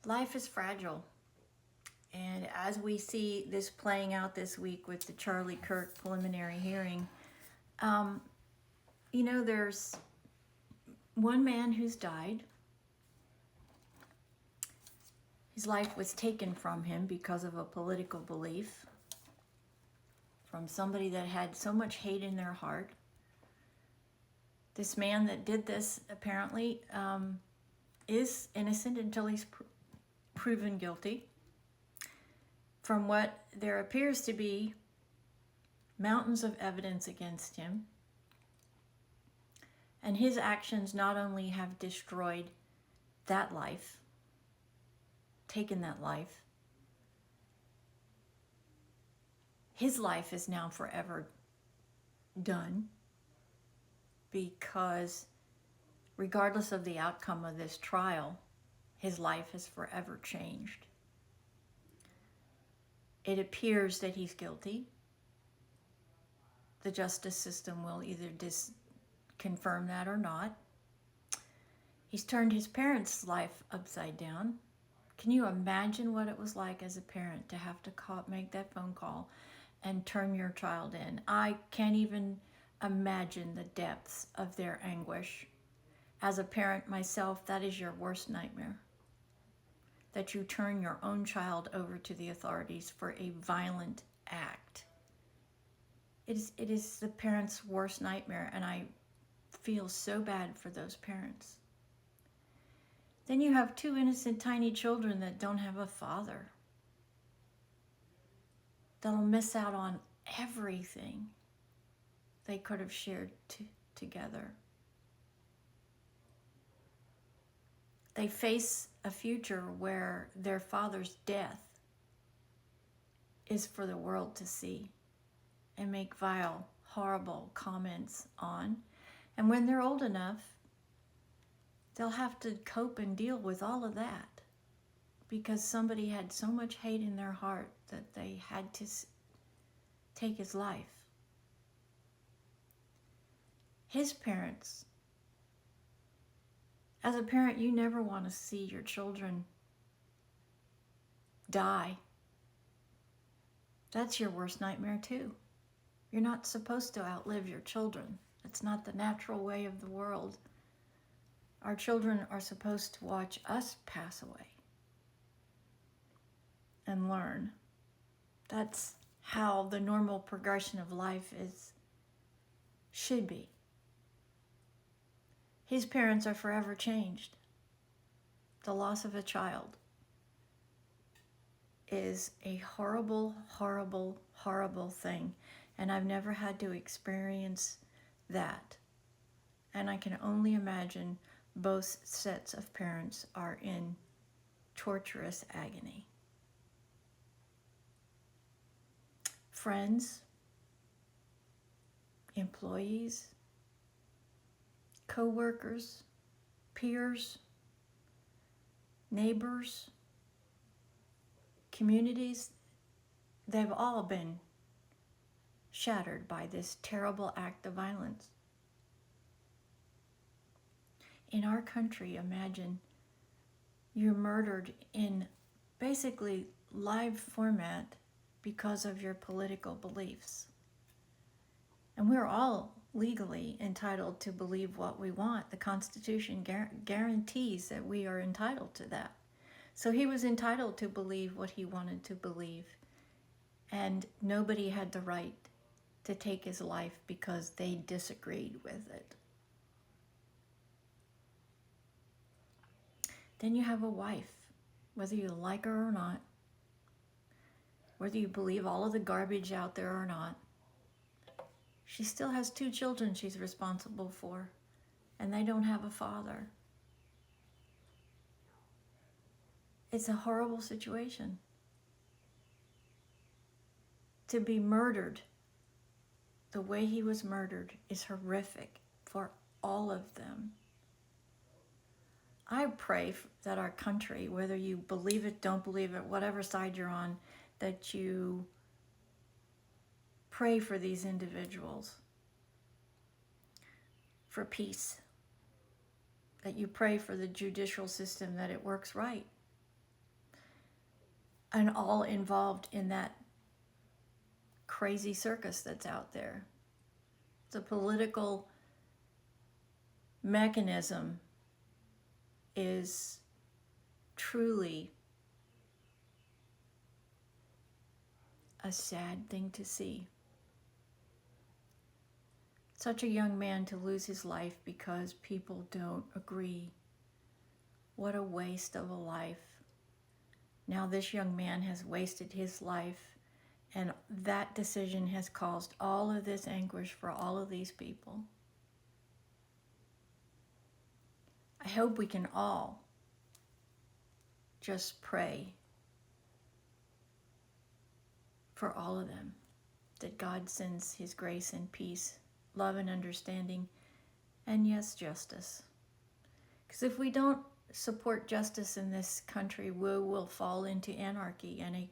Life is fragile. And as we see this playing out this week with the Charlie Kirk preliminary hearing, there's one man who's died. His life was taken from him because of a political belief from somebody that had so much hate in their heart. This man that did this apparently is innocent until he's proven guilty. From what there appears to be mountains of evidence against him. And his actions not only have destroyed that life, taken that life, his life is now forever done, because regardless of the outcome of this trial, his life is forever changed. It appears that he's guilty. The justice system will either confirm that or not. He's turned his parents' life upside down. Can you imagine what it was like as a parent to have to make that phone call and turn your child in? I can't even imagine the depths of their anguish. As a parent myself, that is your worst nightmare. That you turn your own child over to the authorities for a violent act. It is the parent's worst nightmare, and I feel so bad for those parents. Then you have two innocent tiny children that don't have a father. That'll miss out on everything they could have shared together. They face a future where their father's death is for the world to see and make vile, horrible comments on. And when they're old enough, they'll have to cope and deal with all of that because somebody had so much hate in their heart that they had to take his life. His parents. As a parent, you never want to see your children die. That's your worst nightmare too. You're not supposed to outlive your children. It's not the natural way of the world. Our children are supposed to watch us pass away and learn. That's how the normal progression of life should be. His parents are forever changed. The loss of a child is a horrible, horrible, horrible thing. And I've never had to experience that. And I can only imagine both sets of parents are in torturous agony. Friends, employees, co-workers, peers, neighbors, communities, they've all been shattered by this terrible act of violence. In our country, imagine you're murdered in basically live format because of your political beliefs. And we're all legally entitled to believe what we want. The Constitution guarantees that we are entitled to that. So he was entitled to believe what he wanted to believe. And nobody had the right to take his life because they disagreed with it. Then you have a wife, whether you like her or not, whether you believe all of the garbage out there or not. She still has 2 children she's responsible for, and they don't have a father. It's a horrible situation. To be murdered the way he was murdered is horrific for all of them. I pray that our country, whether you believe it, don't believe it, whatever side you're on, that you pray for these individuals, for peace, that you pray for the judicial system, that it works right, and all involved in that crazy circus that's out there. The political mechanism is truly a sad thing to see. Such a young man to lose his life because people don't agree. What a waste of a life. Now this young man has wasted his life, and that decision has caused all of this anguish for all of these people. I hope we can all just pray for all of them, that God sends his grace and peace, love and understanding, and yes, justice. Because if we don't support justice in this country, we will fall into anarchy and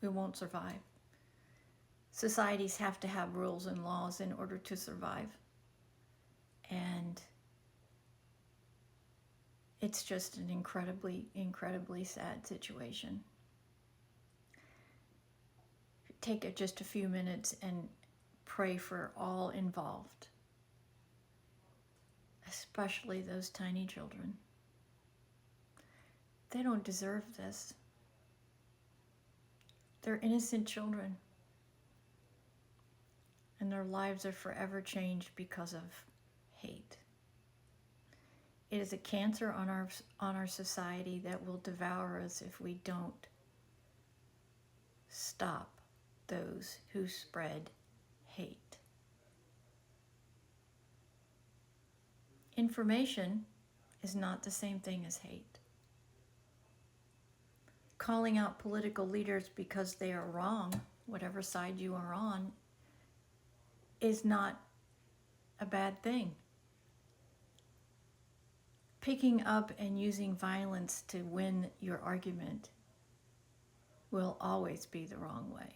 we won't survive. Societies have to have rules and laws in order to survive. And it's just an incredibly, incredibly sad situation. Take just a few minutes and pray for all involved, especially those tiny children. They don't deserve this. They're innocent children, and their lives are forever changed because of hate. It is a cancer on our society that will devour us if we don't stop those who spread hate. Information is not the same thing as hate. Calling out political leaders because they are wrong, whatever side you are on, is not a bad thing. Picking up and using violence to win your argument will always be the wrong way.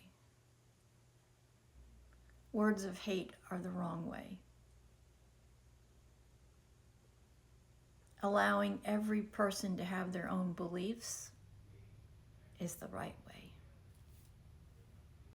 Words of hate are the wrong way. Allowing every person to have their own beliefs is the right way.